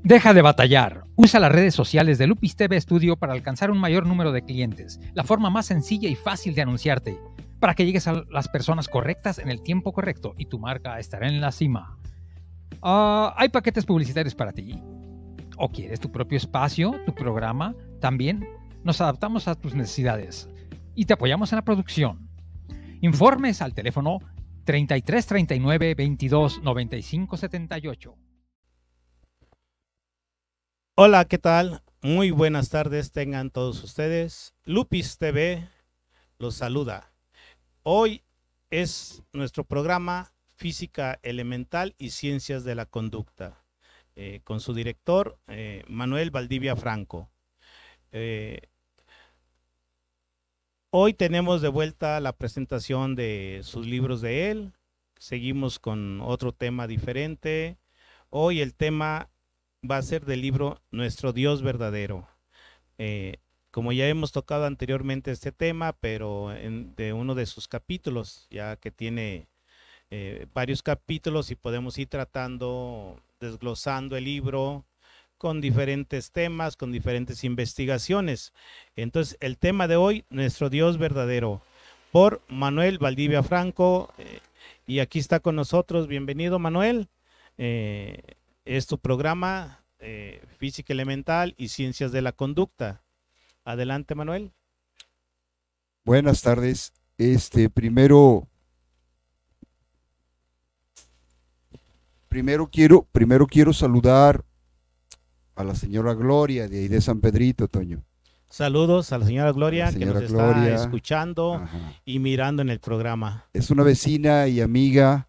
Deja de batallar. Usa las redes sociales de Lupis TV Studio para alcanzar un mayor número de clientes. La forma más sencilla y fácil de anunciarte, para que llegues a las personas correctas en el tiempo correcto y tu marca estará en la cima. Hay paquetes publicitarios para ti. ¿O quieres tu propio espacio, tu programa? También nos adaptamos a tus necesidades y te apoyamos en la producción. Informes al teléfono 33 39 22 95 78. Hola, ¿qué tal? Muy buenas tardes tengan todos ustedes. Lupis TV los saluda. Hoy es nuestro programa Física Elemental y Ciencias de la Conducta, con su director Manuel Valdivia Franco. Hoy tenemos de vuelta la presentación de sus libros de él. Seguimos con otro tema diferente. Hoy el tema va a ser del libro Nuestro Dios Verdadero. Como ya hemos tocado anteriormente este tema, pero de uno de sus capítulos, ya que tiene varios capítulos y podemos ir tratando, desglosando el libro con diferentes temas, con diferentes investigaciones. Entonces, el tema de hoy, Nuestro Dios Verdadero, por Manuel Valdivia Franco, y aquí está con nosotros. Bienvenido, Manuel. Es tu programa Física Elemental y Ciencias de la Conducta. Adelante, Manuel. Buenas tardes. Primero quiero saludar a la señora Gloria de ahí de San Pedrito, Toño. Saludos a la señora Gloria, que nos Gloria, está escuchando y mirando en el programa. Es una vecina y amiga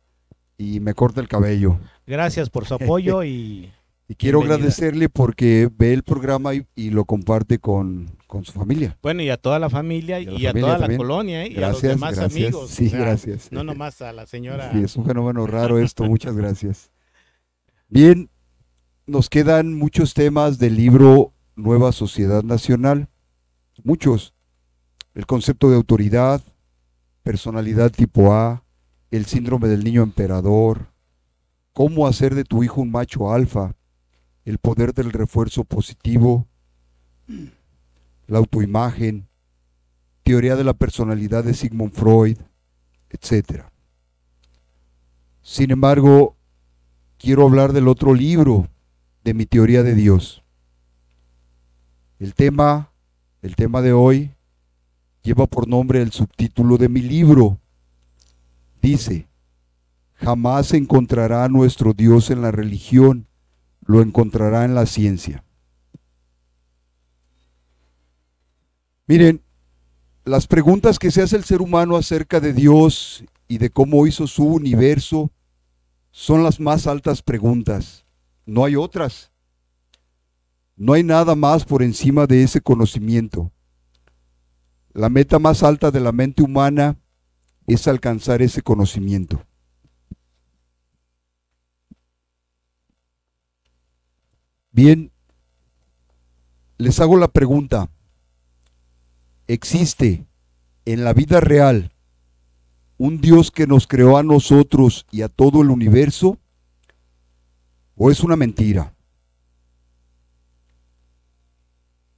y me corta el cabello. Gracias por su apoyo y quiero agradecerle porque ve el programa y lo comparte con su familia. Bueno, y a toda la familia y a toda la colonia, y a los demás amigos. Sí, gracias. No nomás a la señora. Sí, es un fenómeno raro esto, muchas gracias. Bien, nos quedan muchos temas del libro Nueva Sociedad Nacional, muchos. El concepto de autoridad, personalidad tipo A, el síndrome del niño emperador, cómo hacer de tu hijo un macho alfa, el poder del refuerzo positivo, la autoimagen, teoría de la personalidad de Sigmund Freud, etc. Sin embargo, quiero hablar del otro libro, de mi teoría de Dios. El tema de hoy lleva por nombre el subtítulo de mi libro. Dice: jamás encontrará a nuestro Dios en la religión, lo encontrará en la ciencia. Miren, las preguntas que se hace el ser humano acerca de Dios y de cómo hizo su universo son las más altas preguntas. No hay otras. No hay nada más por encima de ese conocimiento. La meta más alta de la mente humana es alcanzar ese conocimiento. Bien, les hago la pregunta: ¿existe en la vida real un Dios que nos creó a nosotros y a todo el universo? ¿O es una mentira?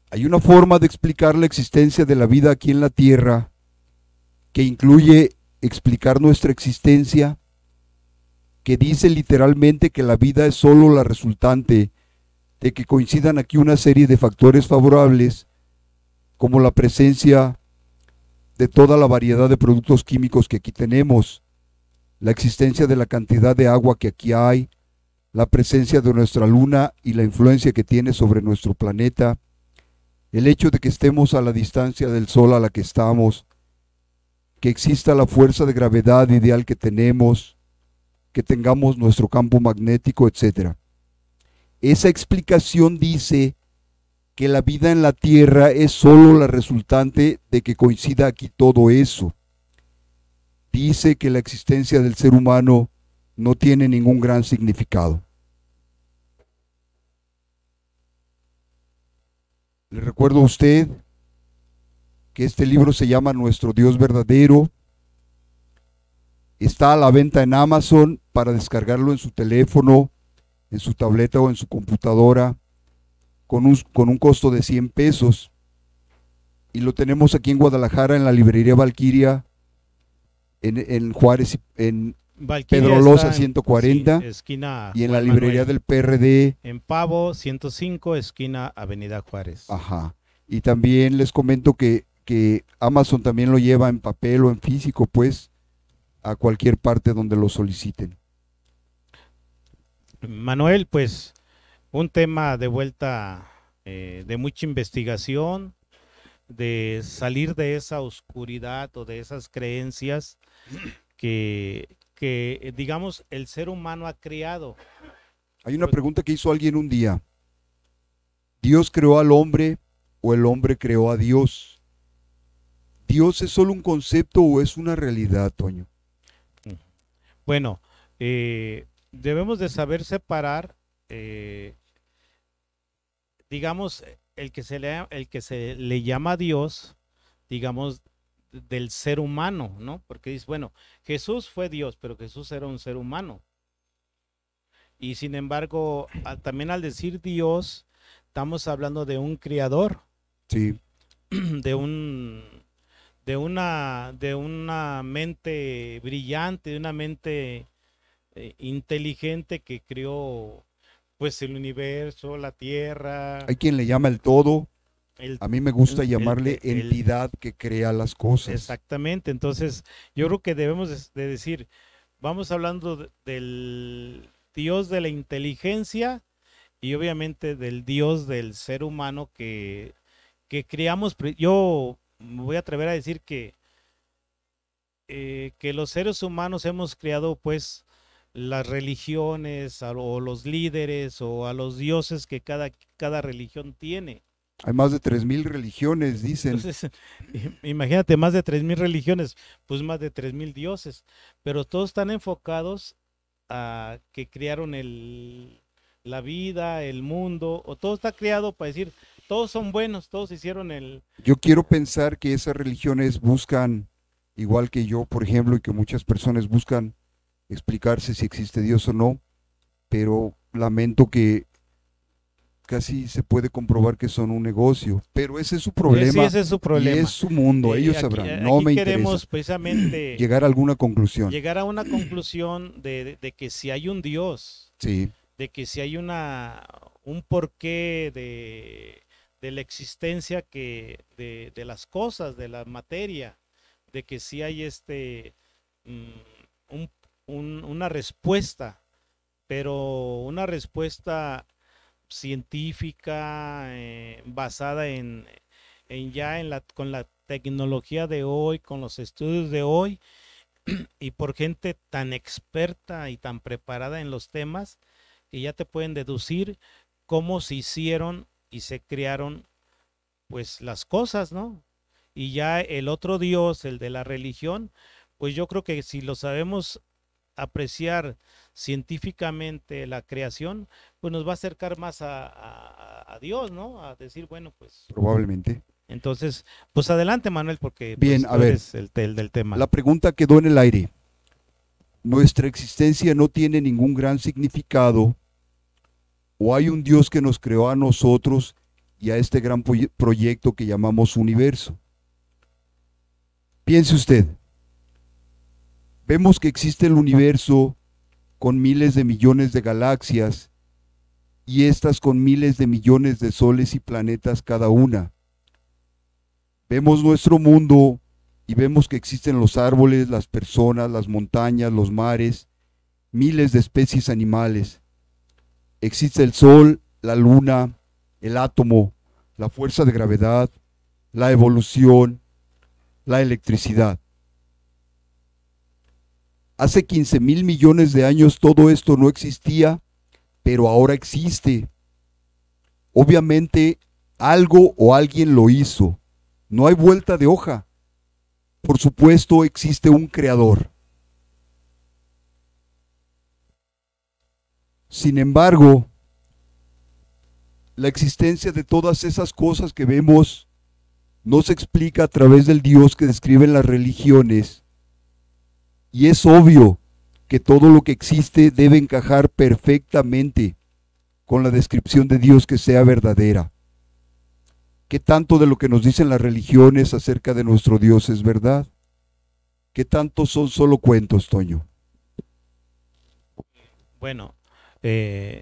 Hay una forma de explicar la existencia de la vida aquí en la Tierra que incluye explicar nuestra existencia, que dice literalmente que la vida es solo la resultante de que coincidan aquí una serie de factores favorables, como la presencia de toda la variedad de productos químicos que aquí tenemos, la existencia de la cantidad de agua que aquí hay, la presencia de nuestra luna y la influencia que tiene sobre nuestro planeta, el hecho de que estemos a la distancia del Sol a la que estamos, que exista la fuerza de gravedad ideal que tenemos, que tengamos nuestro campo magnético, etc. Esa explicación dice que la vida en la Tierra es solo la resultante de que coincida aquí todo eso. Dice que la existencia del ser humano no tiene ningún gran significado. Le recuerdo a usted que este libro se llama Nuestro Dios Verdadero. Está a la venta en Amazon para descargarlo en su teléfono en su tableta o en su computadora con un costo de 100 pesos. Y lo tenemos aquí en Guadalajara, en la librería Valquiria, en Juárez, en Valquiria Pedro Loza está 140, sí, esquina y en la Juan librería Manuel. del PRD. En Pavo 105, esquina Avenida Juárez. Ajá. Y también les comento que Amazon también lo lleva en papel o en físico, pues, a cualquier parte donde lo soliciten. Manuel, pues un tema de vuelta de mucha investigación, de salir de esa oscuridad o de esas creencias que digamos, el ser humano ha creado. Hay una pregunta que hizo alguien un día. ¿Dios creó al hombre o el hombre creó a Dios? ¿Dios es solo un concepto o es una realidad, Toño? Bueno, debemos de saber separar, digamos, el que se le llama Dios, digamos, del ser humano, ¿no? Porque dice, bueno, Jesús fue Dios, pero Jesús era un ser humano. Y sin embargo, también al decir Dios, estamos hablando de un creador. Sí. De una mente brillante, de una mente inteligente que creó pues el universo, la tierra. Hay quien le llama el todo. A mí me gusta llamarle el entidad que crea las cosas. Exactamente. Entonces, yo creo que debemos de decir, vamos hablando del Dios de la inteligencia y obviamente del Dios del ser humano que creamos. Yo me voy a atrever a decir que los seres humanos hemos creado pues las religiones o los líderes o a los dioses que cada religión tiene. Hay más de 3,000 religiones, dicen. Entonces, imagínate, más de 3,000 religiones, pues más de 3,000 dioses, pero todos están enfocados a que crearon la vida, el mundo, o todo está creado para decir, todos son buenos, todos hicieron Yo quiero pensar que esas religiones buscan, igual que yo, por ejemplo, y que muchas personas buscan explicarse si existe Dios o no, pero lamento que casi se puede comprobar que son un negocio, pero ese es su problema, sí, ese es su problema. Y es su mundo, ellos sabrán, no me queremos interesa precisamente llegar a alguna conclusión. Llegar a una conclusión de que si hay un Dios, sí, de que si hay un porqué de la existencia de las cosas, de la materia, de que si hay una respuesta, pero una respuesta científica basada con la tecnología de hoy, con los estudios de hoy y por gente tan experta y tan preparada en los temas que ya te pueden deducir cómo se hicieron y se crearon pues las cosas, ¿no? Y ya el otro Dios, el de la religión, pues yo creo que si lo sabemos apreciar científicamente la creación, pues nos va a acercar más a Dios, ¿no? A decir, bueno, pues probablemente. Entonces, pues adelante, Manuel, porque bien, pues, a ver, eres el del tema. La pregunta quedó en el aire. ¿Nuestra existencia no tiene ningún gran significado? ¿O hay un Dios que nos creó a nosotros y a este gran proyecto que llamamos universo? Piense usted. Vemos que existe el universo con miles de millones de galaxias y estas con miles de millones de soles y planetas cada una. Vemos nuestro mundo y vemos que existen los árboles, las personas, las montañas, los mares, miles de especies animales. Existe el sol, la luna, el átomo, la fuerza de gravedad, la evolución, la electricidad. Hace 15,000 millones de años todo esto no existía, pero ahora existe. Obviamente algo o alguien lo hizo. No hay vuelta de hoja. Por supuesto existe un creador. Sin embargo, la existencia de todas esas cosas que vemos no se explica a través del Dios que describen las religiones. Y es obvio que todo lo que existe debe encajar perfectamente con la descripción de Dios que sea verdadera. ¿Qué tanto de lo que nos dicen las religiones acerca de nuestro Dios es verdad? ¿Qué tanto son solo cuentos, Toño? Bueno, hay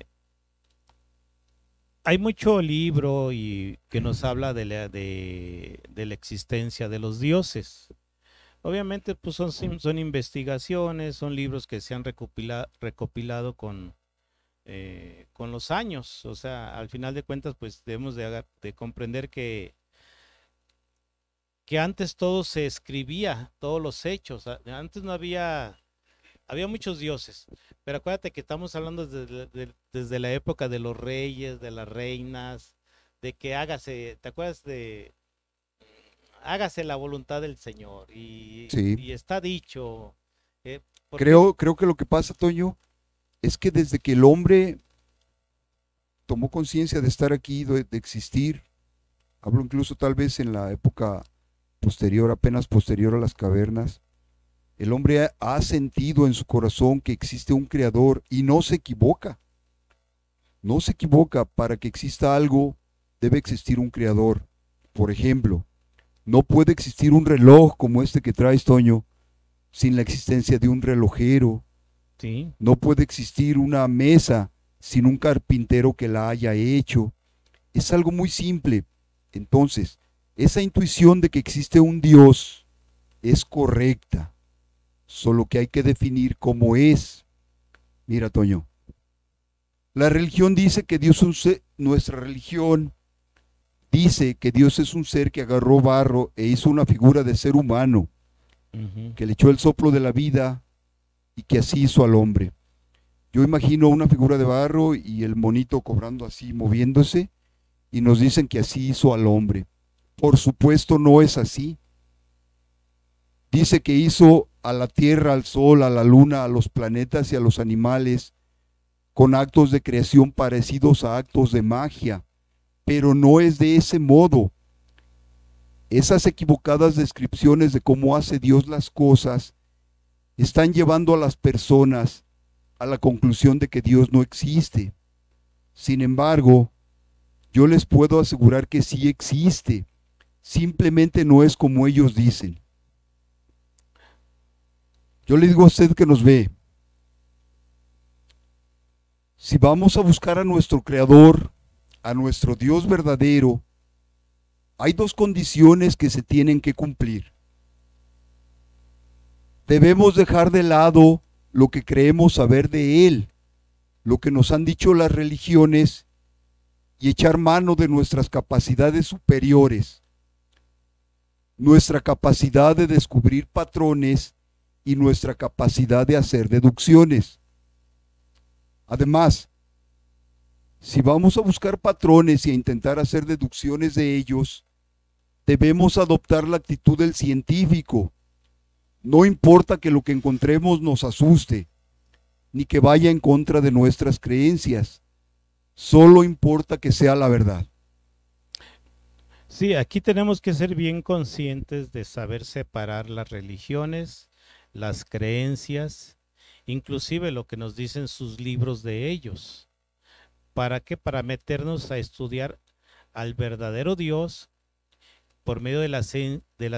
mucho libro y que nos habla de la existencia de los dioses. Obviamente, pues son investigaciones, son libros que se han recopilado con los años. O sea, al final de cuentas, pues debemos de comprender que antes todo se escribía, todos los hechos. Antes no había muchos dioses, pero acuérdate que estamos hablando desde la época de los reyes, de las reinas, de que hágase, ¿te acuerdas de hágase la voluntad del Señor? Sí. Y está dicho. Creo que lo que pasa, Toño, es que desde que el hombre tomó conciencia de estar aquí, de existir, hablo incluso tal vez en la época posterior, apenas posterior a las cavernas, el hombre ha sentido en su corazón que existe un creador y no se equivoca. No se equivoca. Para que exista algo, debe existir un creador. Por ejemplo, no puede existir un reloj como este que traes, Toño, sin la existencia de un relojero. Sí. No puede existir una mesa sin un carpintero que la haya hecho. Es algo muy simple. Entonces, esa intuición de que existe un Dios es correcta. Solo que hay que definir cómo es. Mira, Toño, la religión dice que Dios es un ser, nuestra religión dice que Dios es un ser que agarró barro e hizo una figura de ser humano, que le echó el soplo de la vida y que así hizo al hombre. Yo imagino una figura de barro y el monito cobrando así, moviéndose, y nos dicen que así hizo al hombre. Por supuesto no es así. Dice que hizo a la tierra, al sol, a la luna, a los planetas y a los animales con actos de creación parecidos a actos de magia, pero no es de ese modo. Esas equivocadas descripciones de cómo hace Dios las cosas están llevando a las personas a la conclusión de que Dios no existe. Sin embargo, yo les puedo asegurar que sí existe, simplemente no es como ellos dicen. Yo le digo a usted que nos ve, si vamos a buscar a nuestro Creador, a nuestro Dios verdadero, hay dos condiciones que se tienen que cumplir. Debemos dejar de lado lo que creemos saber de Él, lo que nos han dicho las religiones, y echar mano de nuestras capacidades superiores, nuestra capacidad de descubrir patrones y nuestra capacidad de hacer deducciones. Además, si vamos a buscar patrones y a intentar hacer deducciones de ellos, debemos adoptar la actitud del científico. No importa que lo que encontremos nos asuste, ni que vaya en contra de nuestras creencias. Solo importa que sea la verdad. Sí, aquí tenemos que ser bien conscientes de saber separar las religiones, las creencias, inclusive lo que nos dicen sus libros de ellos. ¿Para qué? Para meternos a estudiar al verdadero Dios por medio de la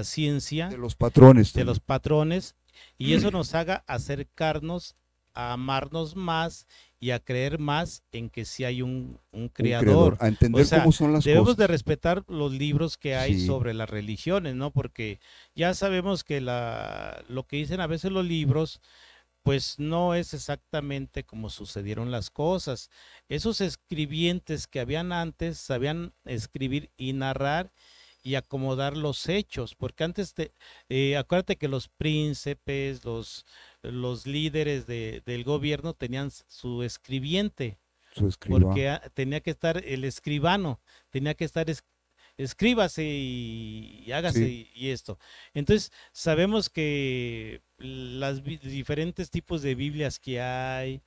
ciencia, De los patrones. de los patrones, y eso nos haga acercarnos a amarnos más y a creer más en que sí hay un creador. A entender cómo son las debemos cosas. de respetar los libros que hay Sí. sobre las religiones, ¿no? Porque ya sabemos que lo que dicen a veces los libros, pues no es exactamente como sucedieron las cosas. Esos escribientes que habían antes sabían escribir y narrar y acomodar los hechos, porque antes acuérdate que los príncipes, los líderes del gobierno tenían su escribiente, Su escriba. porque tenía que estar el escribano, tenía que estar escríbase y hágase Sí. y esto. Entonces, sabemos que las diferentes tipos de Biblias que hay,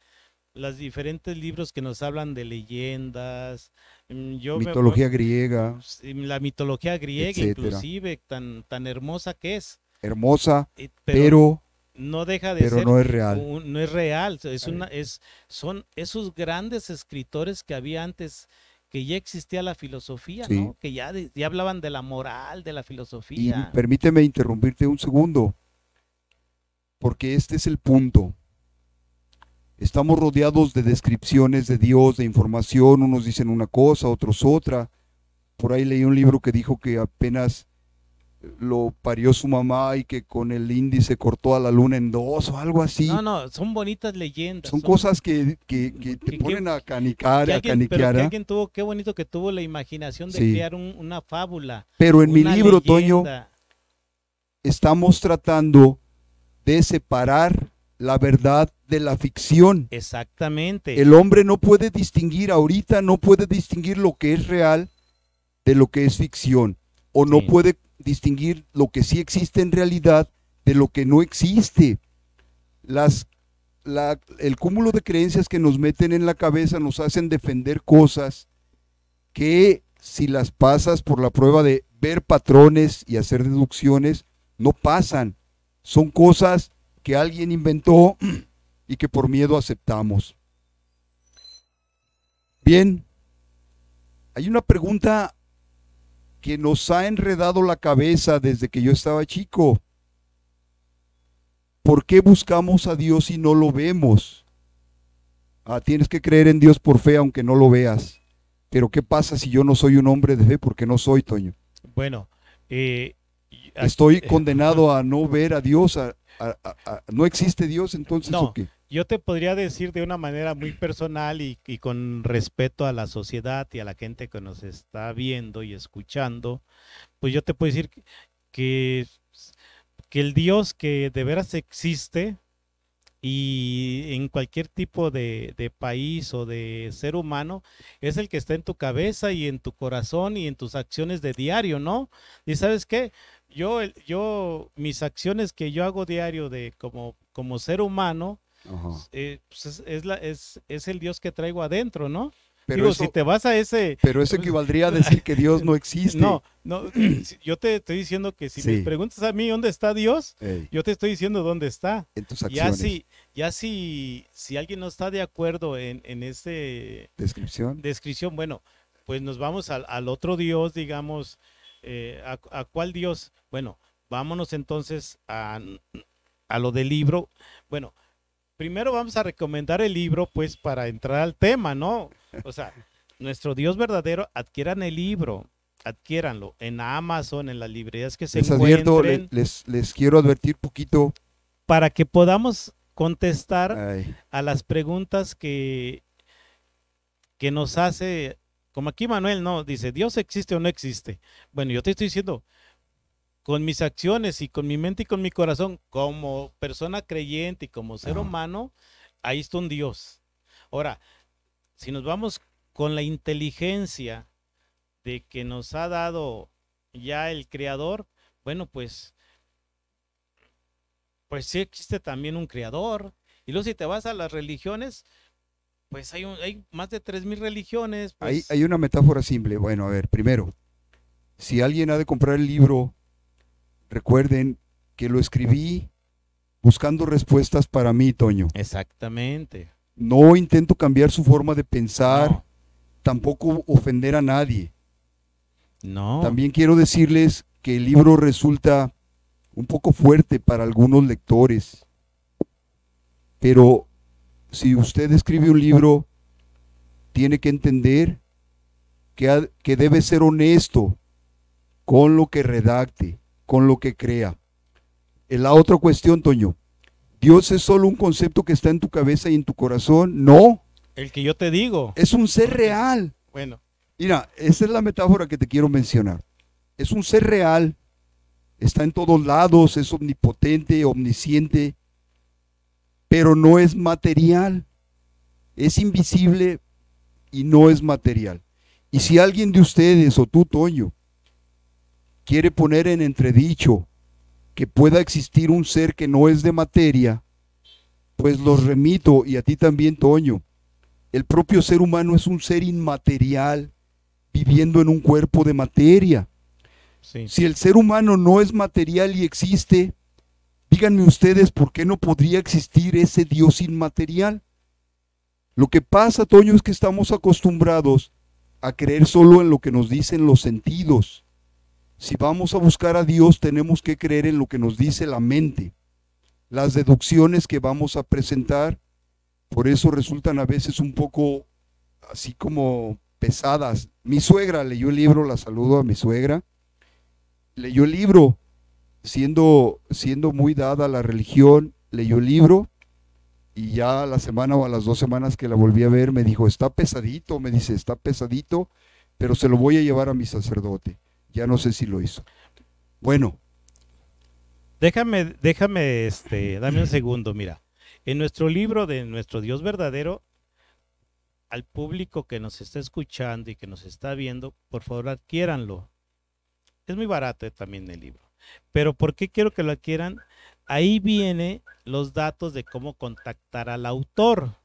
los diferentes libros que nos hablan de leyendas, Mitología griega, la mitología griega, etcétera. inclusive, tan hermosa que es. Hermosa, Pero pero no deja de pero ser, no es real. no es real, son esos grandes escritores que había antes, que ya existía la filosofía, Sí. ¿no? Que ya hablaban de la moral, de la Y filosofía. permíteme interrumpirte un segundo, porque este es el punto. Estamos rodeados de descripciones de Dios, de información, unos dicen una cosa, otros otra. Por ahí leí un libro que dijo que apenas lo parió su mamá y que con el índice cortó a la luna en dos o algo así. No, son bonitas leyendas. Son cosas que te que- ponen a que canicar, a alguien, pero caniquear, que ¿ah? alguien tuvo, qué bonito que tuvo la imaginación de Sí. crear una fábula. Pero en mi una libro, Toño, leyenda. estamos tratando de separar la verdad de la ficción. Exactamente. El hombre no puede distinguir, ahorita no puede distinguir lo que es real de lo que es ficción, o no Sí. puede distinguir lo que sí existe en realidad de lo que no existe. El cúmulo de creencias que nos meten en la cabeza nos hacen defender cosas que, si las pasas por la prueba de ver patrones y hacer deducciones, no pasan. Son cosas que alguien inventó y que por miedo aceptamos. Bien, hay una pregunta que nos ha enredado la cabeza desde que yo estaba chico. ¿Por qué buscamos a Dios y no lo vemos? Tienes que creer en Dios por fe aunque no lo veas. Pero ¿qué pasa si yo no soy un hombre de fe? Porque no soy, Toño. Bueno, Estoy condenado a no ver a Dios, no existe Dios, entonces, No. ¿o qué? yo te podría decir de una manera muy personal y con respeto a la sociedad y a la gente que nos está viendo y escuchando, pues yo te puedo decir que, que el Dios que de veras existe y en cualquier tipo de país o de ser humano es el que está en tu cabeza y en tu corazón y en tus acciones de diario, ¿no? Y ¿sabes qué? Mis acciones que yo hago diario como ser humano, Ajá. pues es el Dios que traigo adentro, ¿no? Pero Digo, eso, si te vas a ese... pero eso equivaldría a decir que Dios no existe. No, yo te estoy diciendo que si Sí. me preguntas a mí dónde está Dios, Ey, yo te estoy diciendo dónde está. en tus Ya acciones. si alguien no está de acuerdo en ese Descripción. descripción, bueno, pues nos vamos al otro Dios, digamos, ¿a cuál Dios? Bueno, vámonos entonces a lo del libro. Bueno, primero vamos a recomendar el libro, pues, para entrar al tema, ¿no? O sea, nuestro Dios verdadero, adquieran el libro, adquiéranlo en Amazon, en las librerías que se Les advierto, encuentren, les quiero advertir poquito. para que podamos contestar Ay, a las preguntas que nos hace, como aquí Manuel, no, dice, ¿Dios existe o no existe? Bueno, yo te estoy diciendo, con mis acciones y con mi mente y con mi corazón, como persona creyente y como ser Ajá. humano, ahí está un Dios. Ahora, si nos vamos con la inteligencia de que nos ha dado ya el Creador, bueno, pues sí existe también un Creador. Y luego si te vas a las religiones, pues hay más de 3,000 religiones. Pues, hay una metáfora simple. Bueno, a ver, primero, si alguien ha de comprar el libro, recuerden que lo escribí buscando respuestas para mí, Toño. exactamente. No intento cambiar su forma de pensar, No. tampoco ofender a nadie. No. También quiero decirles que el libro resulta un poco fuerte para algunos lectores, pero si usted escribe un libro, tiene que entender que debe ser honesto con lo que redacte, con lo que crea. La otra cuestión, Toño, ¿Dios es solo un concepto que está en tu cabeza y en tu corazón? No, El que yo te digo. es un ser real. Bueno, Mira, esa es la metáfora que te quiero mencionar. Es un ser real, está en todos lados, es omnipotente, omnisciente, pero no es material. Es invisible y no es material. Y si alguien de ustedes o tú, Toño, quiere poner en entredicho que pueda existir un ser que no es de materia, pues los remito, y a ti también, Toño. El propio ser humano es un ser inmaterial, viviendo en un cuerpo de materia. sí. Si el ser humano no es material y existe, Díganme ustedes por qué no podría existir ese Dios inmaterial. Lo que pasa, Toño, es que estamos acostumbrados a creer solo en lo que nos dicen los sentidos. Si vamos a buscar a Dios, tenemos que creer en lo que nos dice la mente. Las deducciones que vamos a presentar, por eso resultan a veces un poco así como pesadas. Mi suegra leyó el libro, la saludo a mi suegra, leyó el libro, siendo muy dada a la religión, leyó el libro, y ya a la semana o a las 2 semanas que la volví a ver, me dijo, está pesadito, me dice, está pesadito, pero se lo voy a llevar a mi sacerdote. Ya no sé si lo hizo. Bueno. Dame un segundo, mira. En nuestro libro de Nuestro Dios Verdadero, al público que nos está escuchando y que nos está viendo, por favor adquiéranlo. Es muy barato también el libro. Pero ¿por qué quiero que lo adquieran? Ahí viene los datos de cómo contactar al autor.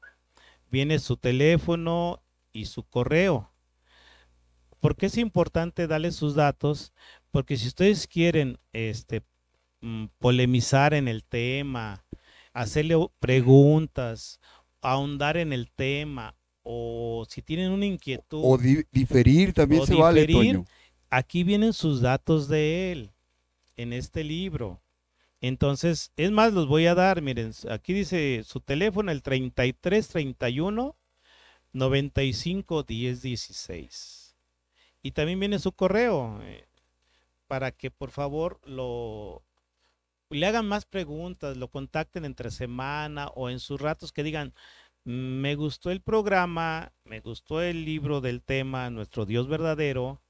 Viene su teléfono y su correo. ¿Por qué es importante darle sus datos? Porque si ustedes quieren polemizar en el tema, hacerle preguntas, ahondar en el tema, o si tienen una inquietud o diferir también se vale, Toño. Aquí vienen sus datos de él en este libro. Entonces, es más, los voy a dar, miren, aquí dice su teléfono, el 33 31 95 10 16. Y también viene su correo, para que por favor le hagan más preguntas, lo contacten entre semana o en sus ratos que digan, me gustó el programa, me gustó el libro del tema Nuestro Dios Verdadero,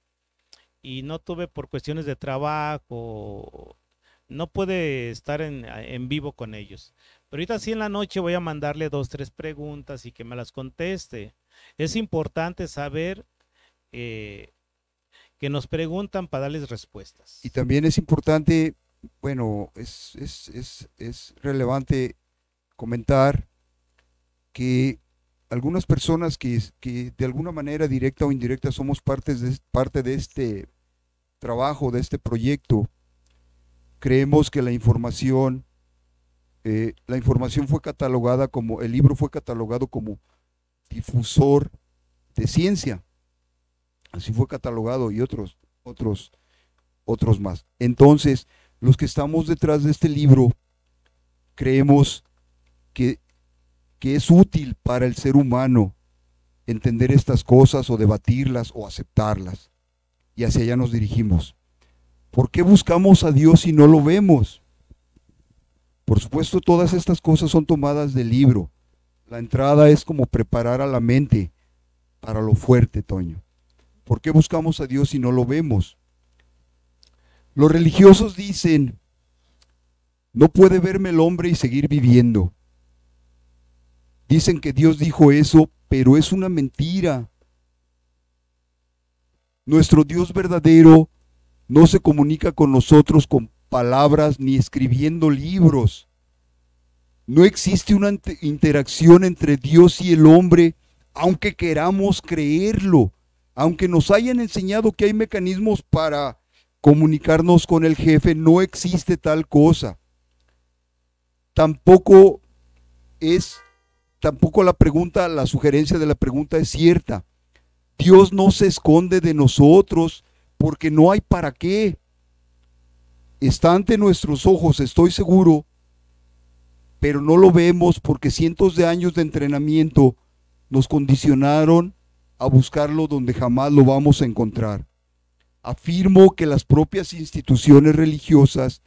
y no tuve por cuestiones de trabajo, no puede estar en vivo con ellos. Pero ahorita sí en la noche voy a mandarle 2, 3 preguntas y que me las conteste. Es importante saber que nos preguntan para darles respuestas. Y también es importante, bueno, es relevante comentar que algunas personas que de alguna manera directa o indirecta somos parte de este trabajo, de este proyecto, creemos que la información fue catalogada como, el libro fue catalogado como difusor de ciencia. Así fue catalogado, y otros más. Entonces, los que estamos detrás de este libro creemos que es útil para el ser humano entender estas cosas o debatirlas o aceptarlas. Y hacia allá nos dirigimos. ¿Por qué buscamos a Dios si no lo vemos? Por supuesto, todas estas cosas son tomadas del libro. La entrada es como preparar a la mente para lo fuerte, Toño. ¿Por qué buscamos a Dios si no lo vemos? Los religiosos dicen, no puede verme el hombre y seguir viviendo. Dicen que Dios dijo eso, pero es una mentira. Nuestro Dios verdadero no se comunica con nosotros con palabras ni escribiendo libros. No existe una interacción entre Dios y el hombre, aunque queramos creerlo, aunque nos hayan enseñado que hay mecanismos para comunicarnos con el jefe, no existe tal cosa. Tampoco la sugerencia de la pregunta es cierta. Dios no se esconde de nosotros porque no hay para qué. Está ante nuestros ojos, estoy seguro, pero no lo vemos porque cientos de años de entrenamiento nos condicionaron a buscarlo donde jamás lo vamos a encontrar. Afirmo que las propias instituciones religiosas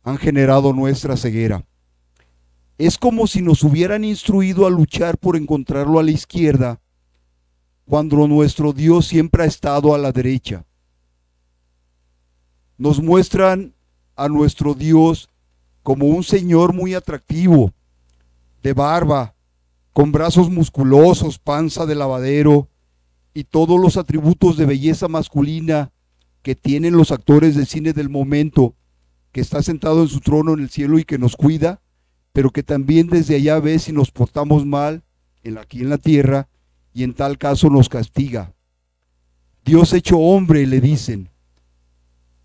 han generado nuestra ceguera. Es como si nos hubieran instruido a luchar por encontrarlo a la izquierda, cuando nuestro Dios siempre ha estado a la derecha. Nos muestran a nuestro Dios como un señor muy atractivo, de barba, con brazos musculosos, panza de lavadero y todos los atributos de belleza masculina que tienen los actores de cine del momento, que está sentado en su trono en el cielo y que nos cuida, pero que también desde allá ve si nos portamos mal aquí en la tierra, y en tal caso nos castiga. Dios hecho hombre, le dicen.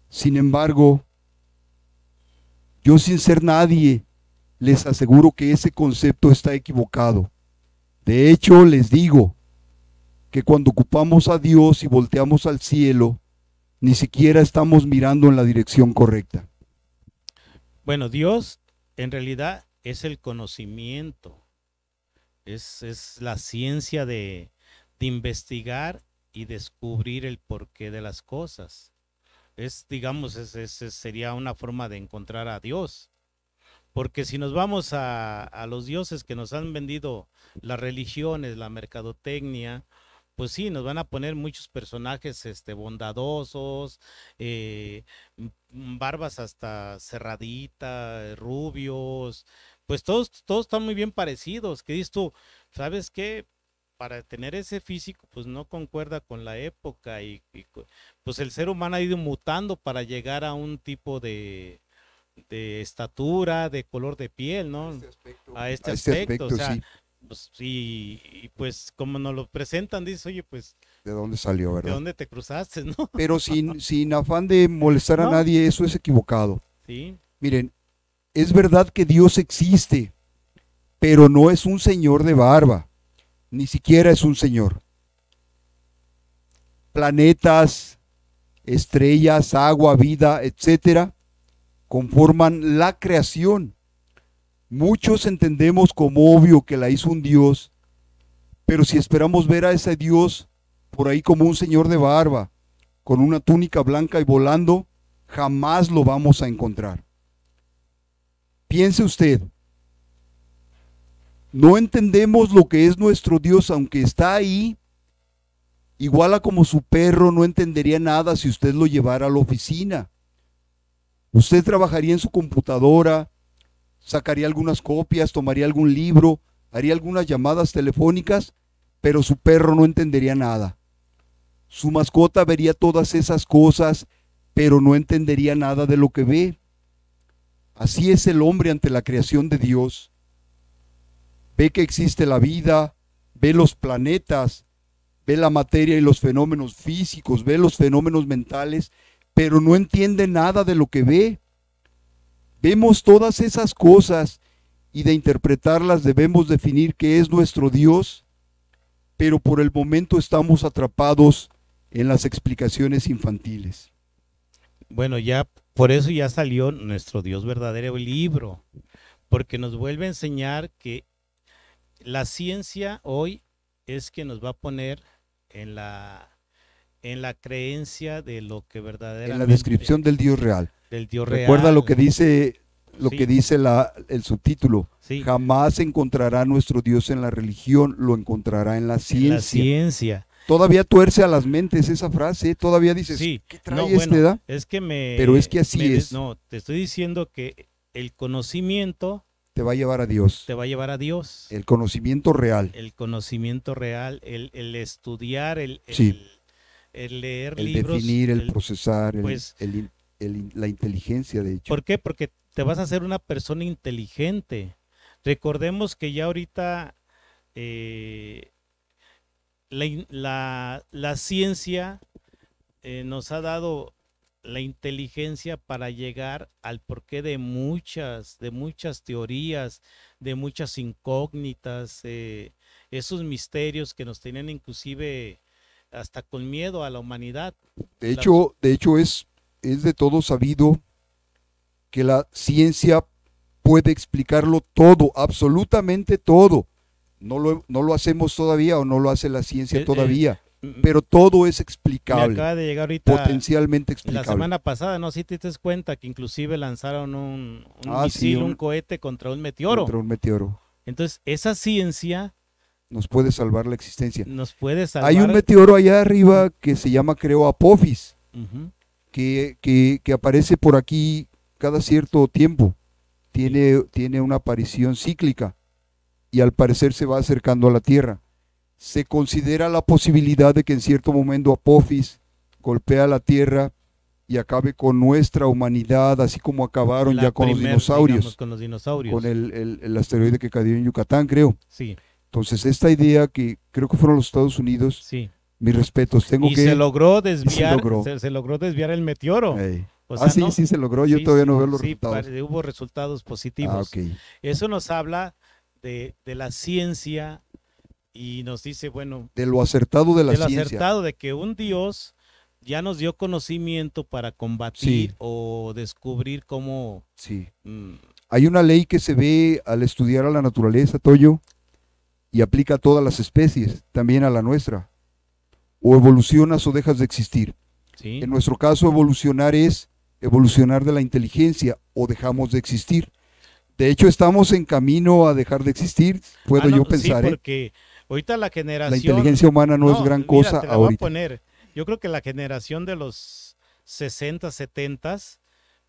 Sin embargo, Yo, sin ser nadie, les aseguro que ese concepto está equivocado. De hecho, les digo que cuando ocupamos a Dios y volteamos al cielo, ni siquiera estamos mirando en la dirección correcta. Bueno, Dios en realidad es el conocimiento, es la ciencia de investigar y descubrir el porqué de las cosas. Digamos, sería una forma de encontrar a Dios. Porque si nos vamos a los dioses que nos han vendido las religiones, la mercadotecnia, pues sí, nos van a poner muchos personajes bondadosos, barbas hasta cerradita, rubios, pues todos están muy bien parecidos. ¿Qué dices tú? ¿Sabes qué? Para tener ese físico, pues no concuerda con la época y pues el ser humano ha ido mutando para llegar a un tipo de estatura, de color de piel, ¿no? A este aspecto, o sea, sí. Pues, y pues como nos lo presentan, dices, oye, pues, ¿De dónde salió, verdad? ¿de dónde te cruzaste, no? Pero sin afán de molestar a No. nadie, eso es equivocado. Sí, Miren, es verdad que Dios existe, pero no es un señor de barba, ni siquiera es un señor. Planetas, estrellas, agua, vida, etcétera, conforman la creación. Muchos entendemos como obvio que la hizo un Dios, pero si esperamos ver a ese Dios por ahí como un señor de barba, con una túnica blanca y volando, jamás lo vamos a encontrar. Piense usted, no entendemos lo que es nuestro Dios, aunque está ahí, igual a como su perro no entendería nada si usted lo llevara a la oficina. Usted trabajaría en su computadora, sacaría algunas copias, tomaría algún libro, haría algunas llamadas telefónicas, pero su perro no entendería nada. Su mascota vería todas esas cosas, pero no entendería nada de lo que ve. Así es el hombre ante la creación de Dios. Ve que existe la vida, ve los planetas, ve la materia y los fenómenos físicos, ve los fenómenos mentales, pero no entiende nada de lo que ve. Vemos todas esas cosas y de interpretarlas debemos definir qué es nuestro Dios, pero por el momento estamos atrapados en las explicaciones infantiles. bueno, ya por eso ya salió nuestro Dios verdadero libro, porque nos vuelve a enseñar que la ciencia hoy es que nos va a poner en la creencia de lo que verdaderamente... En la descripción del Dios real. Del Dios Recuerda real. lo que dice, Sí. el subtítulo. Sí. Jamás encontrará nuestro Dios en la religión, lo encontrará en la ciencia. En la ciencia. Todavía tuerce a las mentes esa frase, todavía dices, Sí. ¿qué trae No, este, bueno, da? es que Pero es que así es. No, te estoy diciendo que el conocimiento Te va a llevar a Dios. te va a llevar a Dios. El conocimiento real. El conocimiento real, el estudiar, Sí. el leer El libros. definir, el procesar, pues, la inteligencia, de hecho. ¿Por qué? Porque te vas a hacer una persona inteligente. Recordemos que ya ahorita la ciencia nos ha dado la inteligencia para llegar al porqué de muchas teorías, de muchas incógnitas, esos misterios que nos tenían inclusive hasta con miedo a la humanidad. De hecho es de todo sabido que la ciencia puede explicarlo todo, absolutamente todo. No lo hacemos todavía o no lo hace la ciencia todavía, pero todo es explicable. Me acaba de llegar ahorita, potencialmente explicable. la semana pasada, no sé si te das cuenta que inclusive lanzaron un sí, misil, un cohete contra un meteoro. Contra un meteoro. Entonces, esa ciencia nos puede salvar la existencia. Nos puede salvar. Hay un meteoro allá arriba que se llama, creo, Apophis, que aparece por aquí cada cierto tiempo. Tiene una aparición cíclica y al parecer se va acercando a la Tierra. Se considera la posibilidad de que en cierto momento Apophis golpea la Tierra y acabe con nuestra humanidad, así como acabaron ya con los dinosaurios. Digamos, con los dinosaurios. Con el asteroide que cayó en Yucatán, creo. Sí. Entonces, esta idea que creo que fueron los Estados Unidos, sí. Mis respetos. Se logró desviar, se logró desviar el meteoro. Hey. O Ah, sea, sí, no, sí se logró, yo sí, todavía sí, no veo los sí, resultados. hubo resultados Ah, positivos. ok. Eso nos habla de la ciencia y nos dice, bueno, De lo acertado de la de lo ciencia. acertado de que un Dios ya nos dio conocimiento para combatir Sí. o descubrir cómo... Sí. mm, Hay una ley que se ve al estudiar a la naturaleza, Toyo, y aplica a todas las especies, también a la nuestra. O evolucionas o dejas de existir. sí, En nuestro caso, evolucionar es evolucionar de la inteligencia o dejamos de existir. De hecho, estamos en camino a dejar de existir, puedo no, yo sí, pensar, ¿eh? porque ahorita la La generación... inteligencia humana no es gran mira, cosa te la voy a ahorita. poner. Yo creo que la generación de los 60, 70,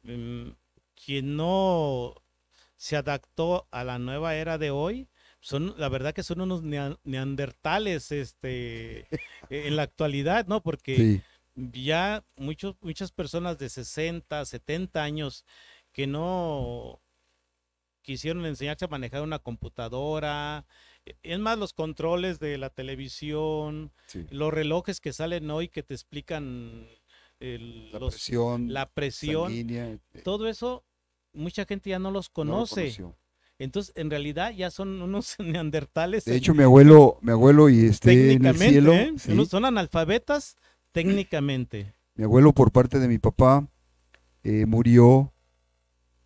quien no se adaptó a la nueva era de hoy, son, la verdad que son unos neandertales en la actualidad, ¿no? Porque Sí, ya muchas personas de 60, 70 años que no quisieron enseñarse a manejar una computadora, es más, los controles de la televisión, sí. los relojes que salen hoy que te explican la presión, sanguínea, todo eso, mucha gente ya no los no lo conoce. conoció. Entonces, en realidad ya son unos neandertales De hecho, mi abuelo y esté en el técnicamente, cielo, ¿eh? sí, Son analfabetas técnicamente. mi abuelo por parte de mi papá murió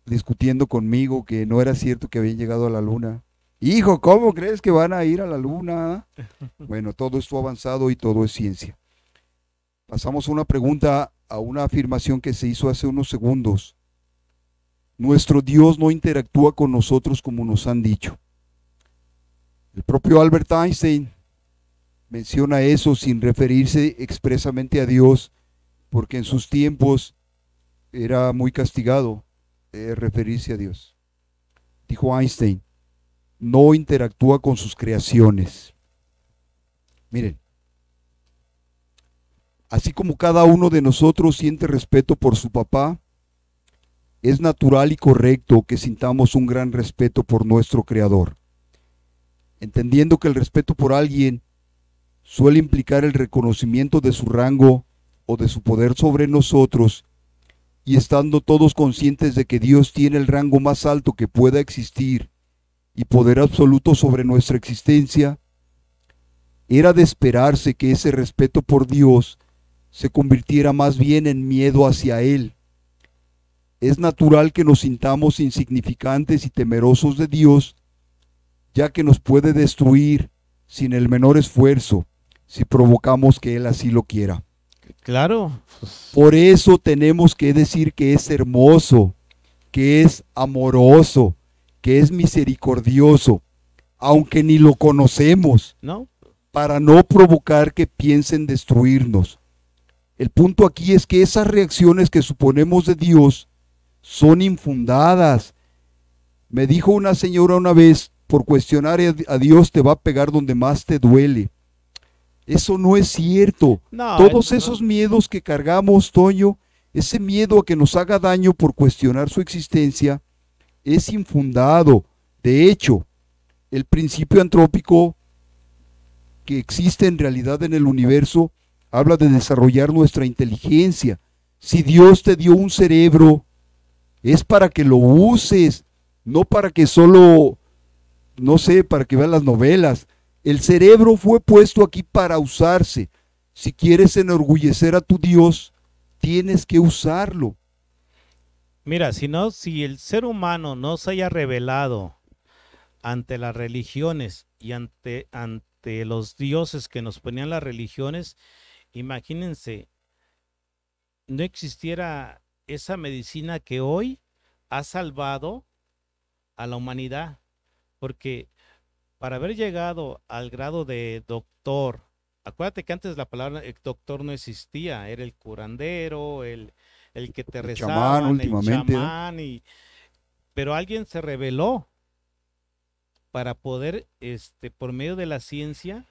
discutiendo conmigo que no era cierto que habían llegado a la luna. Hijo, ¿cómo crees que van a ir a la luna? Bueno, todo esto ha avanzado y todo es ciencia. Pasamos a una pregunta, a una afirmación que se hizo hace unos segundos. Nuestro Dios no interactúa con nosotros como nos han dicho. El propio Albert Einstein menciona eso sin referirse expresamente a Dios, porque en sus tiempos era muy castigado referirse a Dios. Dijo Einstein, no interactúa con sus creaciones. Miren, así como cada uno de nosotros siente respeto por su papá, es natural y correcto que sintamos un gran respeto por nuestro Creador, entendiendo que el respeto por alguien suele implicar el reconocimiento de su rango o de su poder sobre nosotros, y estando todos conscientes de que Dios tiene el rango más alto que pueda existir y poder absoluto sobre nuestra existencia, era de esperarse que ese respeto por Dios se convirtiera más bien en miedo hacia Él. Es natural que nos sintamos insignificantes y temerosos de Dios, ya que nos puede destruir sin el menor esfuerzo si provocamos que Él así lo quiera. Claro. Por eso tenemos que decir que es hermoso, que es amoroso, que es misericordioso, aunque ni lo conocemos, ¿No? para no provocar que piensen destruirnos. El punto aquí es que esas reacciones que suponemos de Dios son infundadas. Me dijo una señora una vez, por cuestionar a Dios te va a pegar donde más te duele. Eso no es cierto. No, Todos esos miedos que cargamos, Toño, ese miedo a que nos haga daño por cuestionar su existencia, es infundado. De hecho, el principio antrópico que existe en realidad en el universo habla de desarrollar nuestra inteligencia. Si Dios te dio un cerebro, es para que lo uses, no para que solo, no sé, para que veas las novelas. El cerebro fue puesto aquí para usarse. Si quieres enorgullecer a tu Dios, tienes que usarlo. Mira, si el ser humano no se haya revelado ante las religiones y ante los dioses que nos ponían las religiones, imagínense, no existiera esa medicina que hoy ha salvado a la humanidad, porque para haber llegado al grado de doctor, acuérdate que antes la palabra doctor no existía, era el curandero, el que te rezaban, el Últimamente, chamán, pero alguien se reveló para poder, por medio de la ciencia.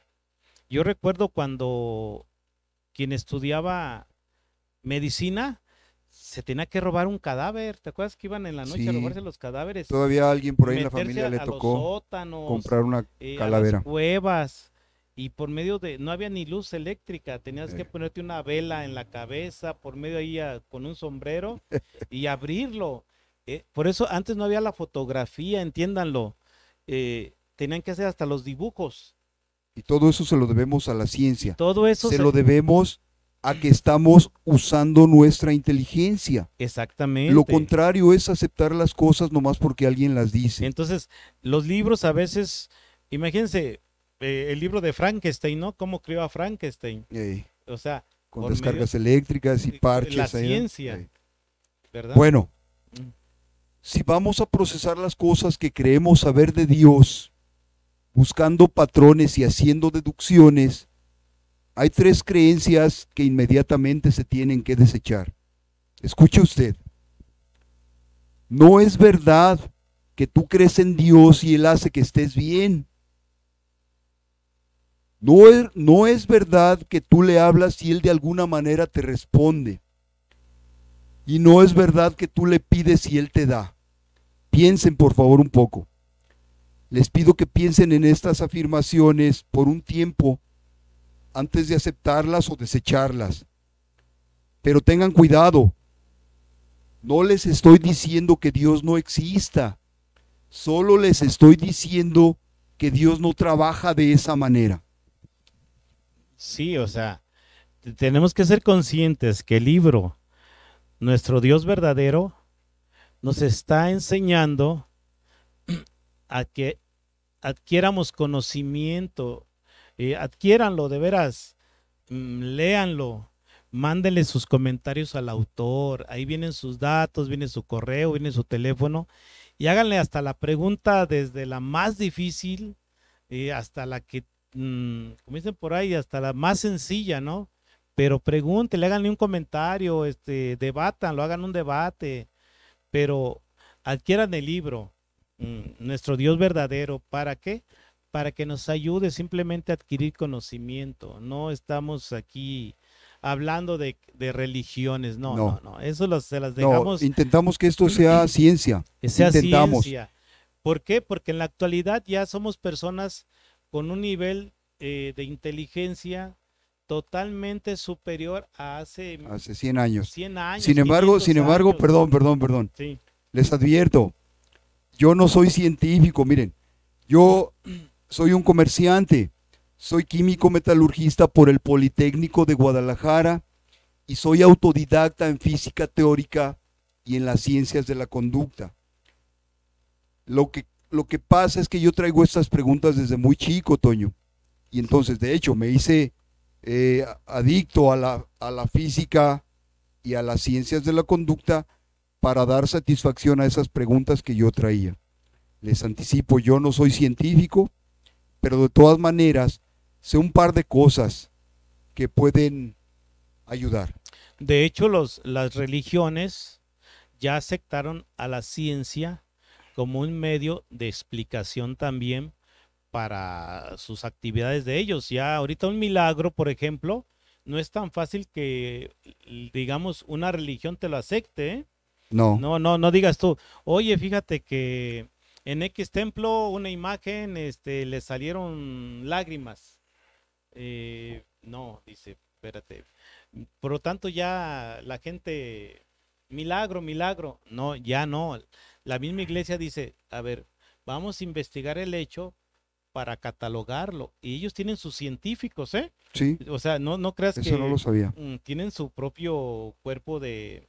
Yo recuerdo cuando quien estudiaba medicina se tenía que robar un cadáver. ¿Te acuerdas que iban en la noche a Sí. robarse los cadáveres? Todavía a alguien por ahí en la Meterse familia le a los tocó sótanos, comprar una a las calavera. cuevas. y por medio de, no había ni luz eléctrica, tenías que ponerte una vela en la cabeza, por medio ahí con un sombrero y abrirlo. Por eso antes no había la fotografía, entiéndanlo. Tenían que hacer hasta los dibujos. Y todo eso se lo debemos a la ciencia. Todo eso se lo debemos a que estamos usando nuestra inteligencia. Exactamente. Lo contrario es aceptar las cosas nomás porque alguien las dice. Entonces, los libros a veces, imagínense, el libro de Frankenstein, ¿no? ¿Cómo creó a Frankenstein? O sea, con descargas eléctricas y parches. La ciencia, ¿verdad? Bueno, si vamos a procesar las cosas que creemos saber de Dios, buscando patrones y haciendo deducciones, hay 3 creencias que inmediatamente se tienen que desechar. Escuche usted. No es verdad que tú crees en Dios y Él hace que estés bien. No es verdad que tú le hablas y Él de alguna manera te responde. Y no es verdad que tú le pides y Él te da. Piensen por favor un poco. Les pido que piensen en estas afirmaciones por un tiempo antes de aceptarlas o desecharlas. Pero tengan cuidado. No les estoy diciendo que Dios no exista. Solo les estoy diciendo que Dios no trabaja de esa manera. Sí, o sea, tenemos que ser conscientes que el libro, nuestro Dios verdadero, nos está enseñando a que adquiéramos conocimiento, adquiéranlo de veras, léanlo, mándenle sus comentarios al autor, ahí vienen sus datos, viene su correo, viene su teléfono, y háganle hasta la pregunta desde la más difícil hasta la que, como dicen por ahí, hasta la más sencilla, ¿no? Pero pregúntenle, háganle un comentario, debátanlo, hagan un debate, pero adquieran el libro, nuestro Dios verdadero. ¿Para qué? Para que nos ayude simplemente a adquirir conocimiento. No estamos aquí hablando de religiones, no. Eso se las dejamos. No, intentamos que esto sea ciencia. Intentamos. Ciencia. ¿Por qué? Porque en la actualidad ya somos personas con un nivel de inteligencia totalmente superior a hace 100 años. 100 años. Sin embargo, años. perdón. Sí. Les advierto, yo no soy científico, miren, yo soy un comerciante, soy químico metalurgista por el Politécnico de Guadalajara y soy autodidacta en física teórica y en las ciencias de la conducta. Lo que pasa es que yo traigo estas preguntas desde muy chico, Toño, y entonces de hecho me hice adicto a la física y a las ciencias de la conducta para dar satisfacción a esas preguntas que yo traía. Les anticipo, yo no soy científico, pero de todas maneras sé un par de cosas que pueden ayudar. De hecho, las religiones ya aceptaron a la ciencia como un medio de explicación también para sus actividades de ellos. Ya ahorita un milagro, por ejemplo, no es tan fácil que, digamos, una religión te lo acepte, ¿eh? No digas tú, oye, fíjate que en X templo una imagen, le salieron lágrimas. No, dice, espérate. Por lo tanto ya la gente, milagro. No, ya no. La misma iglesia dice, a ver, vamos a investigar el hecho para catalogarlo. Y ellos tienen sus científicos, ¿eh? Sí. O sea, no creas eso no lo sabía. Tienen su propio cuerpo de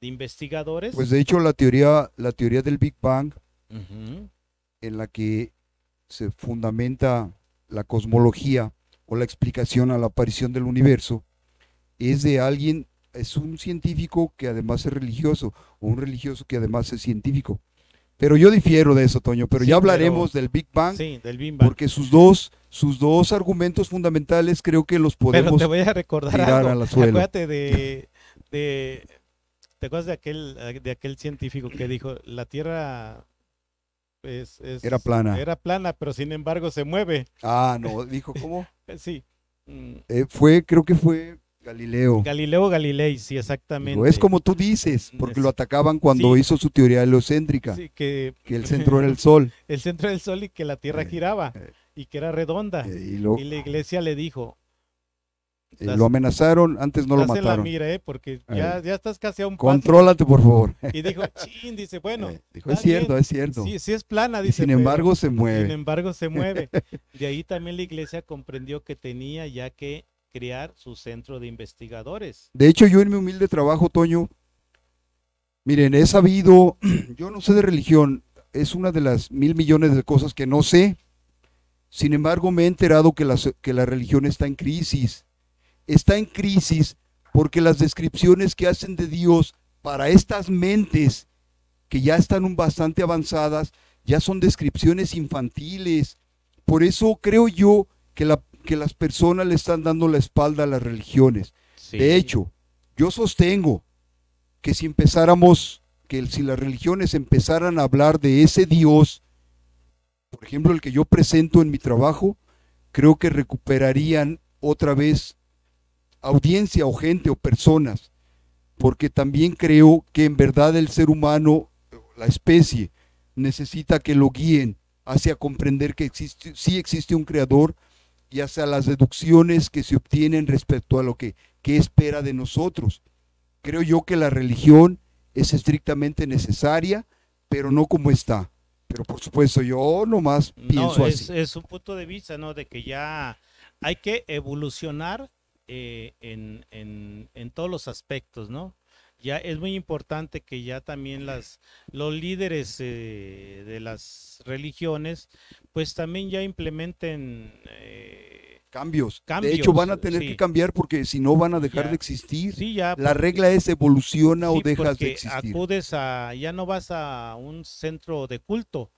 investigadores. Pues de hecho la teoría del Big Bang, en la que se fundamenta la cosmología o la explicación a la aparición del universo, es de alguien, es un científico que además es religioso, o un religioso que además es científico. Pero yo difiero de eso, Toño, pero sí, ya hablaremos del Big Bang, del Big Bang, porque sus dos argumentos fundamentales creo que los podemos pero te voy a recordar tirar algo. al suelo. Acuérdate ¿te acuerdas de aquel científico que dijo la Tierra era plana? Era plana, pero sin embargo se mueve. Ah, no, dijo, ¿cómo? Sí. Creo que fue Galileo Galilei, sí, exactamente. Digo, es como tú dices, porque lo atacaban cuando hizo su teoría heliocéntrica, sí, que el centro era el Sol. El centro del Sol y que la Tierra giraba. y que era redonda. Y Y la iglesia le dijo, lo amenazaron, antes no lo estás en la mataron. mira, porque ya estás casi a un paso. Contrólate, por favor. Y dijo, chin, dice, bueno, Dijo, está es cierto, bien. es cierto. Sí, sí es plana, Y dice. sin embargo se mueve. Sin embargo se mueve. De ahí también la iglesia comprendió que tenía ya que crear su centro de investigadores. De hecho, yo en mi humilde trabajo, Toño, miren, he sabido, yo no sé de religión, es una de las 1.000 millones de cosas que no sé. Sin embargo, me he enterado que la religión está en crisis. Está en crisis porque las descripciones que hacen de Dios para estas mentes que ya están bastante avanzadas, ya son descripciones infantiles. Por eso creo yo que las personas le están dando la espalda a las religiones. Sí. De hecho, yo sostengo que si las religiones empezaran a hablar de ese Dios, por ejemplo, el que yo presento en mi trabajo, creo que recuperarían otra vez audiencia o gente o personas, porque también creo que en verdad el ser humano, la especie, necesita que lo guíen hacia comprender que sí existe un creador y hacia las deducciones que se obtienen respecto a lo que espera de nosotros. Creo yo que la religión es estrictamente necesaria, pero no como está. Pero por supuesto, yo nomás pienso así. Es un punto de vista, ¿no? De que ya hay que evolucionar en todos los aspectos, ¿no? Ya es muy importante que ya también los líderes de las religiones, pues también ya implementen cambios. De hecho, van a tener que cambiar porque si no van a dejar de existir. Sí, ya, la regla es evoluciona o dejas de existir. Ya no vas a un centro de culto,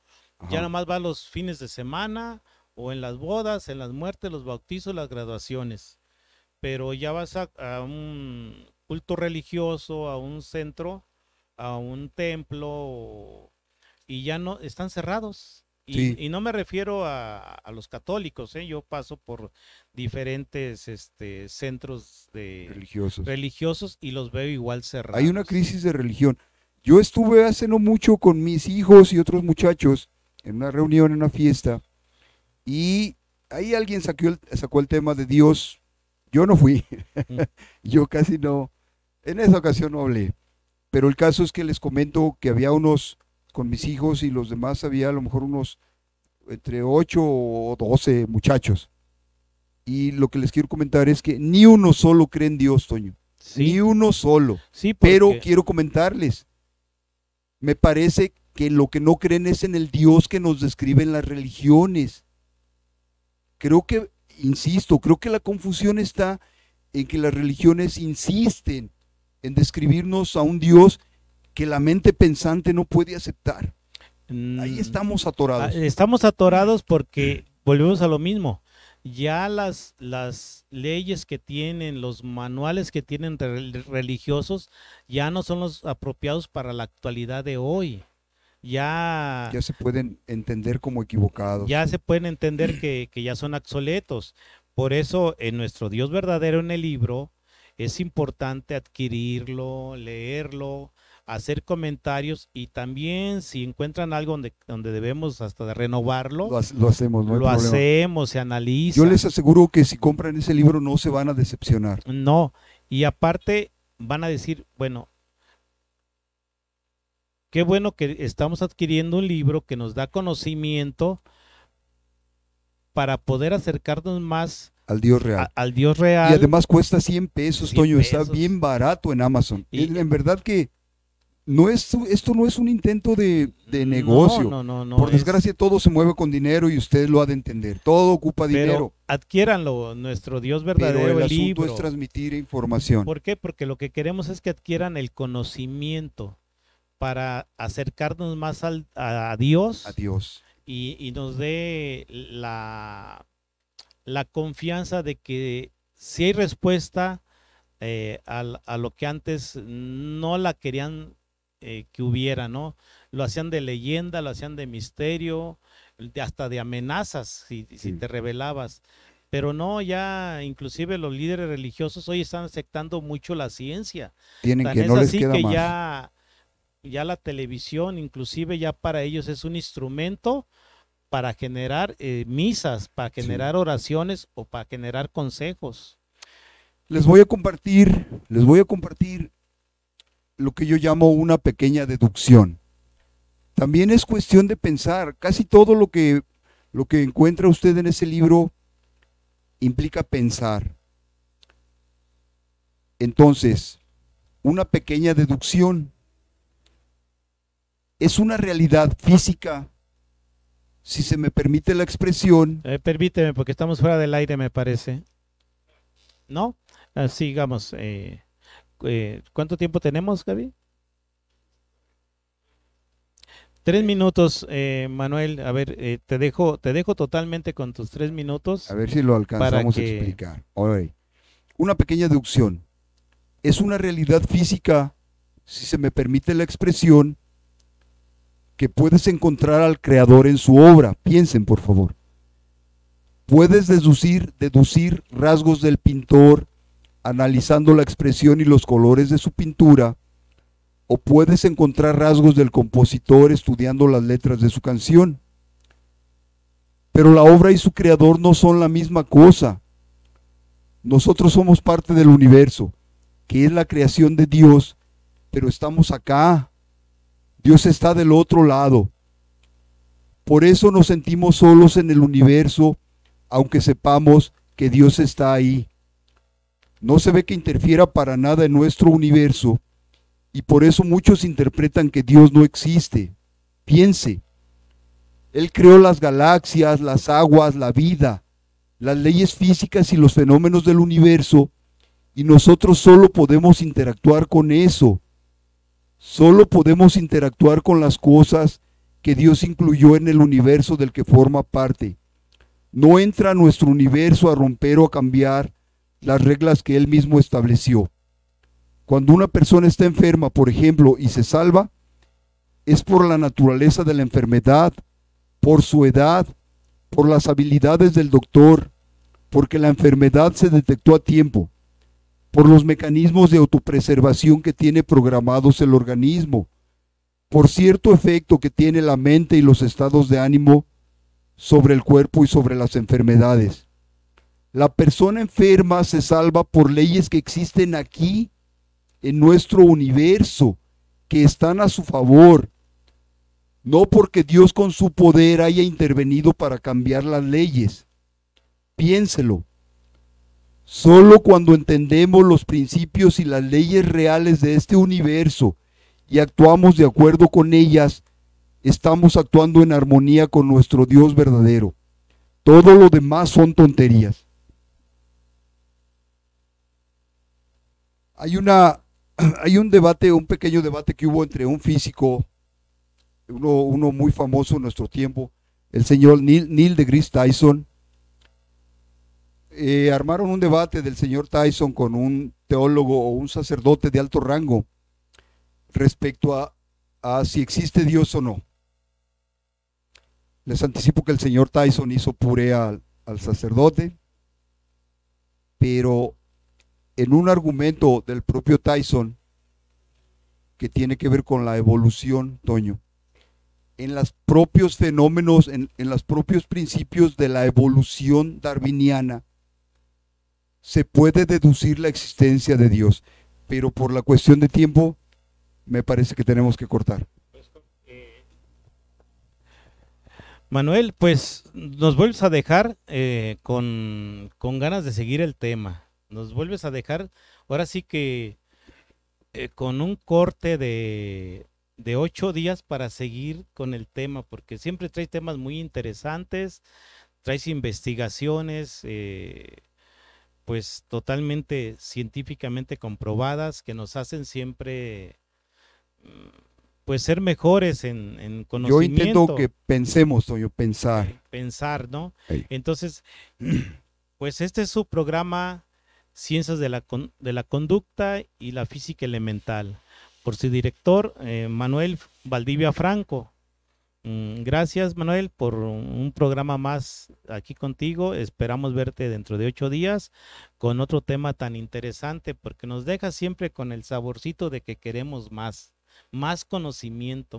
ya nomás vas los fines de semana o en las bodas, en las muertes, los bautizos, las graduaciones. Pero ya vas a un culto religioso, a un centro, a un templo, y ya no, están cerrados. Y no me refiero a los católicos, yo paso por diferentes centros religiosos y los veo igual cerrados. Hay una crisis de religión. Yo estuve hace no mucho con mis hijos y otros muchachos en una reunión, en una fiesta, y ahí alguien sacó el tema de Dios. Yo no fui, yo casi no, en esa ocasión no hablé, pero el caso es que les comento que había con mis hijos y los demás había a lo mejor unos entre 8 o 12 muchachos, y lo que les quiero comentar es que ni uno solo cree en Dios, Toño, ni uno solo, pero quiero comentarles, me parece que lo que no creen es en el Dios que nos describen las religiones. Insisto, creo que la confusión está en que las religiones insisten en describirnos a un Dios que la mente pensante no puede aceptar. Ahí estamos atorados. Estamos atorados porque volvemos a lo mismo. Ya las leyes que tienen, los manuales que tienen religiosos, ya no son los apropiados para la actualidad de hoy. Ya se pueden entender como equivocados. Ya se pueden entender que ya son obsoletos. Por eso en nuestro Dios verdadero en el libro es importante adquirirlo, leerlo, hacer comentarios y también si encuentran algo donde debemos hasta de renovarlo, lo hacemos, no hay problema. Hacemos, se analiza. Yo les aseguro que si compran ese libro no se van a decepcionar. No, y aparte van a decir, bueno, qué bueno que estamos adquiriendo un libro que nos da conocimiento para poder acercarnos más al Dios real. Al Dios real. Y además cuesta 100 pesos, 100 Toño, pesos. Está bien barato en Amazon. Y en verdad que esto no es un intento de negocio. No. Por desgracia todo se mueve con dinero y usted lo ha de entender. Todo ocupa dinero. Adquiéranlo, nuestro Dios verdadero, pero el libro. asunto es transmitir información. ¿Por qué? Porque lo que queremos es que adquieran el conocimiento para acercarnos más a Dios. A Dios. Y nos dé la confianza de que si hay respuesta a lo que antes no la querían que hubiera, ¿no? Lo hacían de leyenda, lo hacían de misterio, hasta de amenazas si te rebelabas. Pero no, ya inclusive los líderes religiosos hoy están aceptando mucho la ciencia. Tienen que no les queda que más. Ya la televisión inclusive ya para ellos es un instrumento para generar misas, para generar oraciones o para generar consejos. Les voy a compartir lo que yo llamo una pequeña deducción. También es cuestión de pensar. Casi todo lo que encuentra usted en ese libro implica pensar. Entonces, una pequeña deducción. Es una realidad física, si se me permite la expresión. Permíteme, porque estamos fuera del aire, me parece. ¿No? Sigamos. ¿Cuánto tiempo tenemos, Gaby? 3 minutos, Manuel. A ver, te dejo totalmente con tus 3 minutos. A ver si lo alcanzamos a explicar. Ahora, una pequeña deducción. Es una realidad física, si se me permite la expresión, que puedes encontrar al Creador en su obra. Piensen, por favor. Puedes deducir rasgos del pintor analizando la expresión y los colores de su pintura, o puedes encontrar rasgos del compositor estudiando las letras de su canción. Pero la obra y su creador no son la misma cosa. Nosotros somos parte del universo, que es la creación de Dios, pero estamos acá. Dios está del otro lado. Por eso nos sentimos solos en el universo, aunque sepamos que Dios está ahí. No se ve que interfiera para nada en nuestro universo, y por eso muchos interpretan que Dios no existe. Piense, Él creó las galaxias, las aguas, la vida, las leyes físicas y los fenómenos del universo, y nosotros solo podemos interactuar con eso. Solo podemos interactuar con las cosas que Dios incluyó en el universo del que forma parte. No entra a nuestro universo a romper o a cambiar las reglas que Él mismo estableció. Cuando una persona está enferma, por ejemplo, y se salva, es por la naturaleza de la enfermedad, por su edad, por las habilidades del doctor, porque la enfermedad se detectó a tiempo, por los mecanismos de autopreservación que tiene programados el organismo, por cierto efecto que tiene la mente y los estados de ánimo sobre el cuerpo y sobre las enfermedades. La persona enferma se salva por leyes que existen aquí, en nuestro universo, que están a su favor, no porque Dios con su poder haya intervenido para cambiar las leyes. Piénselo. Solo cuando entendemos los principios y las leyes reales de este universo y actuamos de acuerdo con ellas, estamos actuando en armonía con nuestro Dios verdadero. Todo lo demás son tonterías. Hay un debate, un pequeño debate que hubo entre un físico, uno muy famoso en nuestro tiempo, el señor Neil deGrasse Tyson. Armaron un debate del señor Tyson con un teólogo o un sacerdote de alto rango respecto a si existe Dios o no. Les anticipo que el señor Tyson hizo puré al sacerdote, pero en un argumento del propio Tyson que tiene que ver con la evolución, Toño, en los propios fenómenos, en los propios principios de la evolución darwiniana, se puede deducir la existencia de Dios, pero por la cuestión de tiempo, me parece que tenemos que cortar. Manuel, pues nos vuelves a dejar con ganas de seguir el tema. Nos vuelves a dejar, ahora sí que con un corte de 8 días para seguir con el tema, porque siempre traes temas muy interesantes, traes investigaciones, pues totalmente científicamente comprobadas, que nos hacen siempre pues ser mejores en conocimiento. Yo intento que pensemos, Toño, pensar. Pensar, ¿no? Hey. Entonces, pues este es su programa Ciencias de la Conducta y la Física Elemental, por su director Manuel Valdivia Franco. Gracias, Manuel, por un programa más aquí contigo. Esperamos verte dentro de 8 días con otro tema tan interesante, porque nos deja siempre con el saborcito de que queremos más conocimiento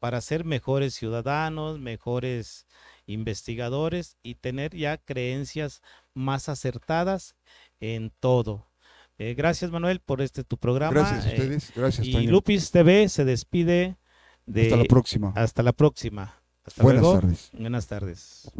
para ser mejores ciudadanos, mejores investigadores y tener ya creencias más acertadas en todo. Gracias, Manuel, por tu programa. Gracias a ustedes. Gracias, Y Toño. Lupis TV se despide de... Hasta la próxima. Hasta la próxima. Hasta Buenas luego. tardes. Buenas tardes.